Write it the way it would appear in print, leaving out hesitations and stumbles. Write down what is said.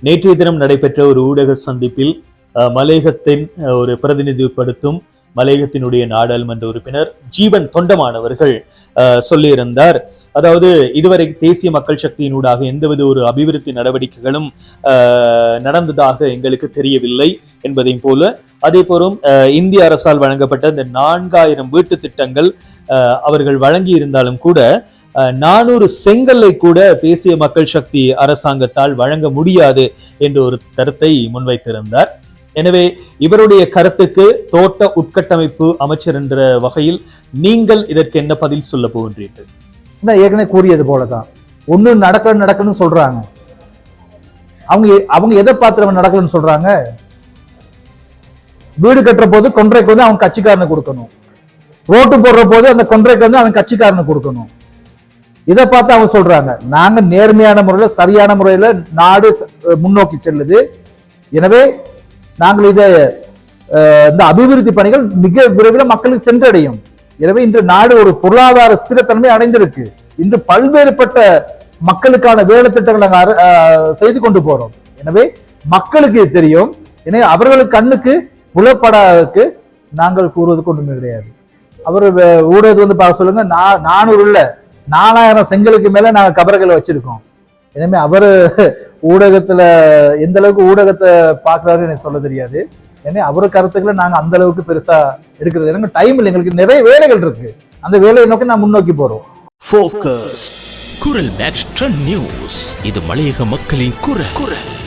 நேற்றைய தினம் நடைபெற்ற ஒரு ஊடக சந்திப்பில் மலையகத்தின் ஒரு பிரதிநிதிப்படுத்தும் மலையகத்தினுடைய நாடாளுமன்ற உறுப்பினர் ஜீவன் தொண்டமானவர்கள் சொல்லியிருந்தார். அதாவது இதுவரை தேசிய மக்கள் சக்தியினூடாக எந்தவித ஒரு அபிவிருத்தி நடவடிக்கைகளும் நடந்ததாக எங்களுக்கு தெரியவில்லை என்பதையும் போல, அதே போலும் இந்திய அரசால் வழங்கப்பட்ட இந்த 4000 வீட்டு திட்டங்கள் அவர்கள் வழங்கி இருந்தாலும் கூட 400 செங்கல்லை கூட தேசிய மக்கள் சக்தி அரசாங்கத்தால் வழங்க முடியாது என்ற ஒரு கருத்தை முன்வைத்திருந்தார். எனவே இவருடைய கருத்துக்கு தோட்ட உட்கட்டமைப்பு அமைச்சர் என்ற வகையில் நீங்கள் இதற்கு என்ன பதில் சொல்ல போகின்றீர்கள்? ஏற்கனவே கூறியது போலதான், ஒண்ணு நடக்கணும்னு சொல்றாங்க. அவங்க எதை பார்த்து நடக்கணும்னு சொல்றாங்க? வீடு கட்டுற போது கொன்றைக்கு வந்து அவங்க கட்சிக்காரனை கொடுக்கணும், ரோட்டு போடுற போது அந்த கொன்றைக்கு வந்து அவன் கட்சிக்காரனை கொடுக்கணும். இதை பார்த்து அவங்க சொல்றாங்க, நாங்க நேர்மையான முறையில சரியான முறையில நாடு முன்னோக்கி செல்லுது, எனவே நாங்கள் இந்த அபிவிருத்தி பணிகள் மிக விரைவில் மக்களுக்கு சென்றடையும். எனவே இன்று நாடு ஒரு பொருளாதார ஸ்திரத்தன்மை அடைந்திருக்கு. இன்று பல்வேறுபட்ட மக்களுக்கான வேலை திட்டங்களை நாங்கள் செய்து கொண்டு போறோம். எனவே மக்களுக்கு தெரியும். எனவே அவர்களுக்கு கண்ணுக்கு புலப்படாதற்கு நாங்கள் கூறுவதற்கு ஒன்றுமே கிடையாது. அவர் ஊடகத்தை வந்து பார்க்க சொல்லுங்க, 400 இல்ல 4000 செங்கலுக்கு மேல நாங்க கபர்களை வச்சிருக்கோம். எனவே அவரு ஊடகத்துல எந்த அளவுக்கு ஊடகத்தை பாக்குறாரு எனக்கு சொல்ல தெரியாது. ஏன்னா அவரு கருத்துக்களை நாங்க அந்த அளவுக்கு பெருசா எடுக்கிறது எனக்கு டைம் இல்லை. எங்களுக்கு நிறைய வேலைகள் இருக்கு. அந்த வேலையை நோக்கி நான் முன்னோக்கி போறோம். ஃபோக்கஸ் குரல் மேக்ஸ் ட்ரெண்ட் நியூஸ். இது மலையக மக்களின் குரல்.